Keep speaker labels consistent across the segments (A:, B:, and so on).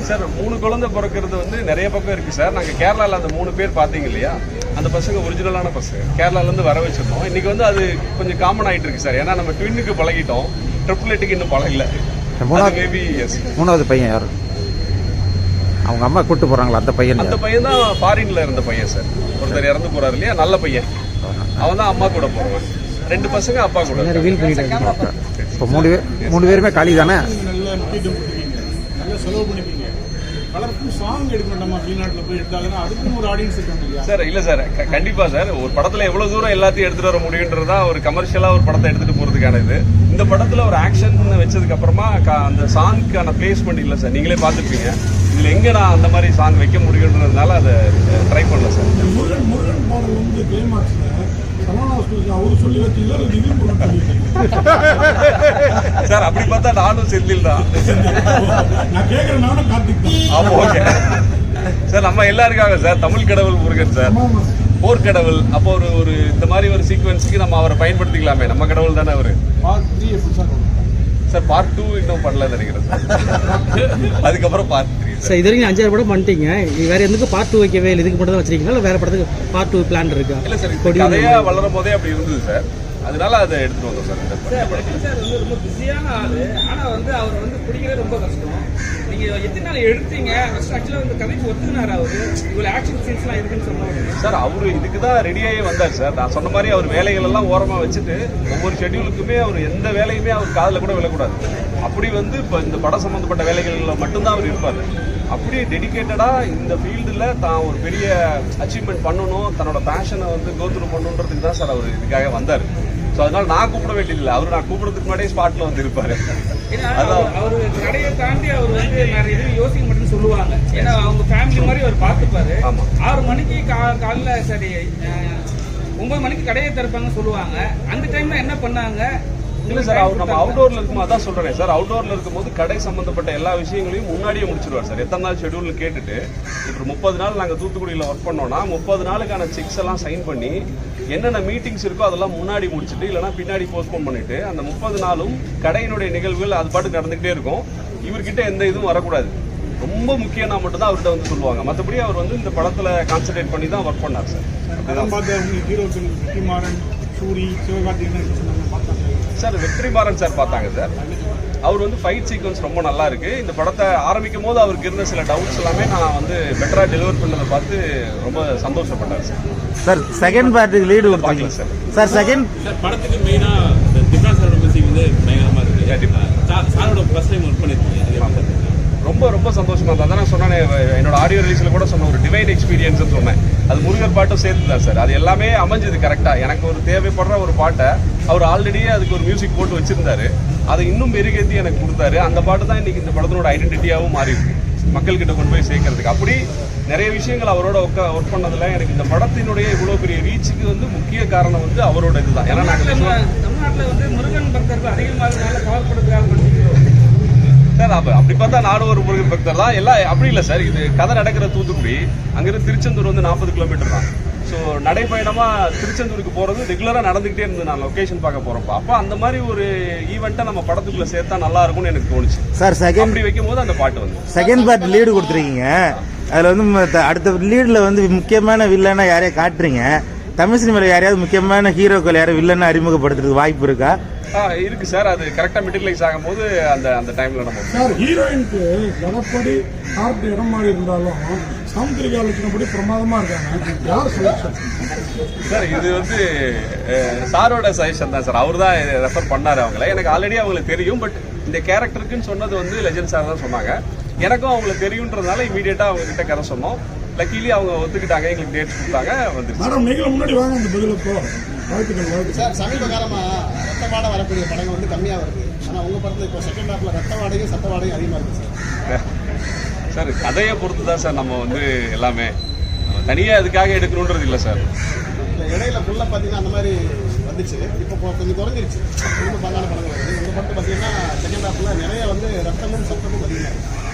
A: Sir 3 குழந்தை பிறக்கிறது வந்து நிறைய பக்கம் இருக்கு சார். நாங்கள் கேரளாவில் அந்த 3 பேர் பார்த்தீங்க இல்லையா, அந்த பசங்க ஒரிஜினலான பசங்க கேரளாலேருந்து வர வச்சிருந்தோம். இன்னைக்கு வந்து அது கொஞ்சம் காமன் ஆகிட்டு இருக்கு சார். ஏன்னா நம்ம ட்வின்னுக்கு பழகிட்டோம், ட்ரிபிளெட்டுக்கு இன்னும் பழகல. Maybe S.
B: 3வது பையன் யாரு? அவங்க அம்மா கூட்டு போறாங்களா? அந்த பையன்
A: தான் ஃபாரின்ல இருந்த பையன் சார். ஒருத்தர் இறந்து போறாரு இல்லையா, நல்ல பையன். அவன் தான் அம்மா கூட போறான். 2 பசங்க அப்பா கூட.
B: இப்போ 3 பேருமே காலி தானே?
C: செலவு பண்ணிப்பீங்க. கலர்ஃபுல் சாங் எடுக்க வேண்டாமா? வெளிநாட்டில் போய் எடுத்தாங்கன்னா அதுக்கும் ஒரு ஆடியன்ஸ் இருக்காங்க இல்லையா
A: சார்? இல்லை சார், கண்டிப்பா சார். ஒரு படத்துல எவ்வளவு தூரம் எல்லாத்தையும் எடுத்துட்டு வர முடியுன்றதா ஒரு கமர்ஷியலா ஒரு படத்தை எடுத்துட்டு போறதுக்கான இது. இந்த படத்துல ஒரு ஆக்ஷன் வச்சதுக்கு அப்புறமா அந்த சாங்க்கான பிளேஸ்மெண்ட் இல்லை சார். நீங்களே பார்த்துருப்பீங்க. இதுல எங்க நான் அந்த மாதிரி சாங் வைக்க முடியுன்றதுனால அதை ட்ரை பண்ணல சார்.
C: முருகன் பாடல் வந்து கிளைமாக்ஸ்ல அவரு சொல்லி
A: சார் அப்படி பார்த்தா நானும் செந்தில் தான். ஓகே சார், நம்ம எல்லாருக்காக சார். தமிழ் கடவுள் முருகன் சார், போர்க்கடவுள். அப்போ ஒரு இந்த மாதிரி ஒரு சீக்வன்ஸுக்கு நம்ம அவரை பயன்படுத்திக்கலாமே. நம்ம கடவுள் தானே அவரு. சார் பார்ட் 2 இன்னும் பண்ணல நினைக்கிறேன் சார். அதுக்கப்புறம் பார்ட் 3
D: சார். இது வரைக்கும் 5 படம் பண்ணிட்டீங்க. வேற எதுக்கு பார்ட் 2 வைக்கவே இல்லை? இதுக்கு மட்டும் தான் வச்சிருக்கீங்களா இல்லை வேற படத்துக்கு பார்ட் 2 பிளான் இருக்கா?
A: இல்லை சார், கதையா வளரும் போதே அப்படி இருந்தது சார். அதனால அதை எடுத்துட்டு வந்தோம் சார்.
E: சார் வந்து ரொம்ப பிஸியான ஆளு. ஆனா வந்து அவர் வந்து பிடிக்கிறது ரொம்ப கஷ்டம். நீங்க எத்தனை நாள் எடுத்தீங்க? ஆக்சுவலா இந்த கதைக்கு ஒத்துக்கினாரு அவரு. இவ்வளவு ஆக்ஷன் சீன்ஸ் எல்லாம் இருக்குன்னு சொன்னாரு
A: சார். அவரு இதுக்கு தான் ரெடியாகி வந்தார் சார். நான் சொன்ன மாதிரி அவர் வேலைகள் எல்லாம் ஓரமா வச்சுட்டு ஒவ்வொரு ஷெட்யூலுக்குமே அவர் எந்த வேலையுமே அவர் காதில் கூட விழக்கூடாது. அப்படி வந்து இப்போ இந்த படம் சம்பந்தப்பட்ட வேலைகளில் மட்டும்தான் அவர் இருப்பார். அப்படியே டெடிக்கேட்டடா இந்த ஃபீல்டில் தான் ஒரு பெரிய அச்சீவ்மெண்ட் பண்ணணும், தன்னோட பேஷனை வந்து கோத்ரூ பண்ணணுன்றதுக்கு தான் சார் அவர் இதுக்காக வந்தார். ஸோ அதனால நான் கூப்பிட வேண்டியதில்லை. அவர் நான் கூப்பிடுறதுக்கு முன்னாடியே ஸ்பாட்ல வந்து இருப்பாரு.
E: அவரு கடையை தாண்டி அவர் வந்து நிறைய இது யோசிக்க மட்டும் சொல்லுவாங்க. ஏன்னா அவங்க ஃபேமிலி மாதிரி அவர் பார்த்துப்பாரு. 6 மணிக்கு காலைல சரி 9 மணிக்கு கடையை திறப்பாங்க சொல்லுவாங்க. அந்த டைம்ல என்ன பண்ணாங்க?
A: இல்லை சார், அவர் நம்ம அவுட்டோர்ல இருக்கும்போது அதான் சொல்றேன் சார். அவுட்டோர்ல இருக்கும்போது கடை சம்பந்தப்பட்ட எல்லா விஷயங்களையும் முன்னாடியே முடிச்சிருவார் சார். எத்தனை நாள் ஷெட்யூல் கேட்டுட்டு இப்போ 30 நாள் நாங்கள் தூத்துக்குடியில் ஒர்க் பண்ணோம்னா 30 நாளுக்கான செக்ஸ் எல்லாம் சைன் பண்ணி என்னென்ன மீட்டிங்ஸ் இருக்கோ அதெல்லாம் முன்னாடி முடிச்சுட்டு இல்லைனா பின்னாடி போஸ்ட்போன் பண்ணிட்டு அந்த 30 நாளும் கடையினுடைய நிகழ்வுகள் அது பாட்டு நடந்துகிட்டே இருக்கும். இவர்கிட்ட எந்த இதுவும் வரக்கூடாது. ரொம்ப முக்கியம்னா மட்டும்தான் அவர்கிட்ட வந்து சொல்லுவாங்க. மற்றபடி அவர் வந்து இந்த படத்துல கான்சென்ட்ரேட் பண்ணி தான் ஒர்க் பண்ணார் சார். சார் வெற்றிமாறன் சார் பார்த்தாங்க சார். அவர் வந்து ஃபைட் சீக்வன்ஸ் ரொம்ப நல்லா இருக்கு. இந்த படத்தை ஆரம்பிக்கும் போது அவருக்கு இருந்த சில டவுட்ஸ் எல்லாமே நான் வந்து பெட்டரா டெலிவர் பண்ணதை பார்த்து ரொம்ப சந்தோஷப்பட்டார் சார்.
B: சார் செகண்ட் பார்ட்டுக்கு லீடு கொடுப்பாங்க சார். சார் செகண்ட்
F: படத்துக்கு மெயினா டிஃபரன்ஸ் சாரோட மியூசிக் வந்து பயங்கரமா இருக்கு. சாரோட ஃபர்ஸ்ட் டைம் ஒர்க் பண்ணிருக்கீங்க.
A: ரொம்ப ரொம்ப சந்தோஷமா இருந்தா நான் சொன்னேன். என்னோட ஆடியோ ரிலீஸ்ல கூட சொன்ன ஒரு டிவைன் எக்ஸ்பீரியன்ஸ் சொன்னேன். அது முருகர் பாட்டும் சேர்த்து தான் சார். அது எல்லாமே அமைஞ்சது கரெக்டா. எனக்கு ஒரு தேவைப்படுற ஒரு பாட்டை அவர் ஆல்ரெடியே அதுக்கு ஒரு மியூசிக் போட்டு வச்சிருந்தாரு. அதை இன்னும் மெருகேற்றி எனக்கு கொடுத்தாரு. அந்த பாட்டு தான் இன்னைக்கு இந்த படத்தினோட ஐடென்டிட்டியாகவும் மாறி இருக்கு, மக்கள்கிட்ட கொண்டு போய் சேர்க்கறதுக்கு. அப்படி நிறைய விஷயங்கள் அவரோட ஒர்க் பண்ணதுல எனக்கு இந்த படத்தினுடைய இவ்வளவு பெரிய ரீச்சுக்கு வந்து முக்கிய காரணம் வந்து அவரோட இதுதான். ஏன்னா
E: தமிழ்நாட்டில் வந்து முருகன் பக்தர்கள் அதிகமாக கவலைப்படுத்துறாங்க
A: சார். அப்படி பார்த்தா நானும் ஒரு முருகன் பக்தர் தான். எல்லாம் அப்படி இல்லை சார். இது கதை நடக்கிற தூத்துக்குடி, அங்கிருந்து திருச்செந்தூர் வந்து 40 கிலோமீட்டர் தான். ஸோ நடைப்பயணமா திருச்செந்தூருக்கு போறது ரெகுலரா நடந்துகிட்டே இருந்து நான் லொகேஷன் பார்க்க போறப்ப அப்போ அந்த மாதிரி ஒரு ஈவெண்ட்டை நம்ம படத்துக்குள்ள சேர்த்தா நல்லா இருக்கும்னு எனக்கு தோணுச்சு
B: சார். செகண்ட்
A: அப்படி வைக்கும் போது அந்த பாட்டு வந்து
B: செகண்ட் பார்ட் லீடு கொடுத்துருக்கீங்க. அதுல வந்து அடுத்த லீட்ல வந்து முக்கியமான வில்லனா யாரையும் காட்டுறீங்க. தமிழ் சினிமாவில் யாரையாவது முக்கியமான ஹீரோக்கள் யாரும் வில்லனா அறிமுகப்படுத்துறதுக்கு வாய்ப்பு இருக்கா?
A: இருக்கு சார். அது கரெக்டா மெட்டீரியலைஸ் ஆகும் போது அந்த டைம்ல நம்ம
C: சார் ஹீரோயினுக்கு கணப்படி ஹார்ட் இடம் மாதிரி இருந்தாலும் சாமுத்திரிகா லட்சணப்படி பிரமாதமா இருக்காங்க. யார் செலக்ஷன்
A: சார்? இது வந்து சாரோட சஜஷன் தான் சார். அவர் தான் ரெஃபர் பண்ணாரு அவங்கள. எனக்கு ஆல்ரெடி அவங்களுக்கு தெரியும். பட் இந்த கேரக்டருக்குன்னு சொன்னது வந்து லெஜண்ட் சார் தான் சொன்னாங்க. எனக்கும் அவங்களுக்கு தெரியுன்றதுனால இமீடியட்டா அவங்க கிட்ட கதை சொன்னோம். லக்கிலி அவங்க ஒத்துக்கிட்டாங்க, எங்களுக்கு டேட்ஸ் கொடுத்தாங்க, வந்துருச்சு.
C: மேடம் நீங்களும் முன்னாடி வாங்க அந்த பதிலுக்கு.
G: சார் சமீப காலமா ரத்தவாடை வரக்கூடிய படங்கள் வந்து கம்மியா வருது. ஆனா உங்க படத்துல இப்போ செகண்ட் ஹாஃப்ல ரத்தவாடையும் சத்தவாடையும் அதிகமா இருக்கு சார்.
A: சார் கதையை பொறுத்து தான் சார் நம்ம வந்து எல்லாமே தனியா அதுக்காக எடுக்கணுன்றது இல்லை சார்.
G: இடையில ஃபுல்லா பாத்தீங்கன்னா அந்த மாதிரி வந்துச்சு. இப்போ கொஞ்சம் குறைஞ்சிருச்சு. ரொம்ப பங்கான படங்கள் வருது. உங்க படத்தை பாத்தீங்கன்னா செகண்ட் ஹாஃப்ல நிறைய வந்து ரத்தமும் சத்தமும் அதிகமா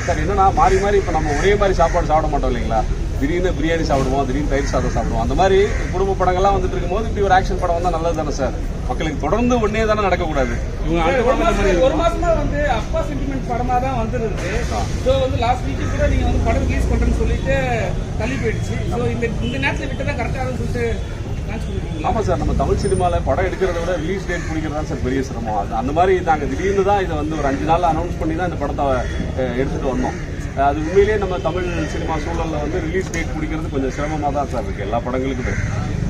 A: சார். என்னன்னா மாறி மாறி இப்போ நம்ம ஒரே மாதிரி சாப்பாடு சாப்பிட மாட்டோம் இல்லைங்களா. திடீர்னு பிரியாணி சாப்பிடுவோம், திடீர்னு தயிர் சாதம் சாப்பிடுவோம். அந்த மாதிரி குடும்ப படங்கள்லாம் வந்துட்டு இருக்கும்போது இப்படி ஒரு ஆக்ஷன் படம் வந்தால் நல்லது தானே சார். மக்களுக்கு தொடர்ந்து ஒன்னே தானே நடக்கக்கூடாது.
F: இவங்க அடுத்த
E: ஒரு மாசமா வந்து அப்பா சென்டிமெண்ட் படமா தான் வந்துருக்கு. ஸோ வந்து லாஸ்ட் வீக் கூட நீங்க வந்து படம் ரிலீஸ் பண்றேன்னு சொல்லிட்டு தள்ளி போயிடுச்சு. ஸோ இந்த நேரத்தில் விட்டு தான் கரெக்டாக சொல்லிட்டு லான்ச் பண்ணிருக்கீங்களா?
A: ஆமாம் சார், நம்ம தமிழ் சினிமாவில் படம் எடுக்கிறத விட ரிலீஸ் டேட் பிடிக்கிறது தான் சார் பெரிய சிரமம். அது அந்த மாதிரி நாங்கள் திடீர்னு தான் இதை வந்து ஒரு 5 நாள் அனௌன்ஸ் பண்ணி தான் இந்த படத்தை எடுத்துகிட்டு வந்தோம். அது உண்மையிலேயே நம்ம தமிழ் சினிமா சூழலில் வந்து ரிலீஸ் டேட் பிடிக்கிறது கொஞ்சம் சிரமமாக தான் சார் இருக்குது எல்லா படங்களுக்குமே.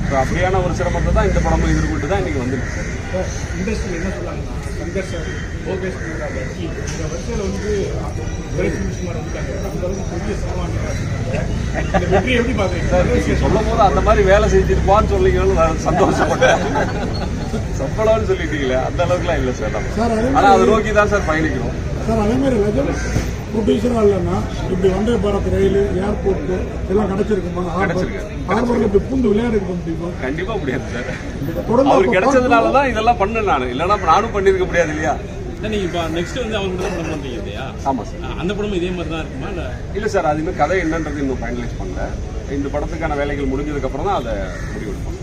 A: ஸோ அப்படியான ஒரு சிரமத்தை தான் இந்த படமும் எதிர்கொண்டு தான் இன்றைக்கி வந்துருக்கு சார்.
C: இண்டஸ்ட்ரி என்ன சொல்லாங்கன்னா சங்கர் சார் ஓகேஷ் இந்த வருஷத்தில் வந்து சுமார் வந்துட்டாங்க. அந்த அளவுக்கு பெரிய சிரமம் வெற்றி எப்படி பார்க்குறீங்க
A: சார்? நீங்கள் சொல்லும் போது அந்த மாதிரி வேலை செஞ்சுருப்பான்னு சொல்லிங்கன்னு நான் சந்தோஷப்பட்டேன். சம்பளம்னு சொல்லிட்டீங்களே, அந்த அளவுக்குலாம் இல்லை சார் நம்ம. ஆனால் அதை நோக்கி தான் சார் பயணிக்கிறோம்
C: சார். அதே மாதிரி லெஜண்ட் ப்ரொடியூசராக இல்லைன்னா இப்படி வந்தே பாரத் ரயில் ஏர்போர்ட் எல்லாம் கிடைச்சிருக்குமா? ஹார்பரில் இப்படி பூந்து விளையாடுறது முடியுமா?
A: கண்டிப்பா முடியாது சார். அவர் கிடைச்சதுனால தான் இதெல்லாம் பண்ணேன் நான். இல்லைன்னா நானும் பண்ணியிருக்க முடியாது இல்லையா?
F: நீங்க இப்போ நெக்ஸ்ட் வந்து அவங்க தான் படம் பண்றீங்க இல்லையா?
A: ஆமாம் சார்.
F: அந்த படமும் இதே மாதிரி தான் இருக்குமா
A: இல்லை சார், அது இன்னும் கதை என்னன்றது இன்னும் ஃபைனலைஸ் பண்ணல. இந்த படத்துக்கான வேலைகள் முடிஞ்சதுக்கப்புறம் தான் அதை முடிவெடுப்போம்.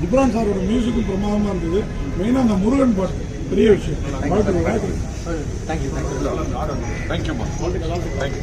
C: ஜிப்ரான் சாரோட மியூசிக்கும் பிரமாதமாக இருந்தது. மெயினாக அந்த முருகன் பாட்டு பெரிய விஷயம். வாழ்த்துக்கள்.
A: தேங்க்யூ. தேங்க்யூம்மா. தேங்க்யூ.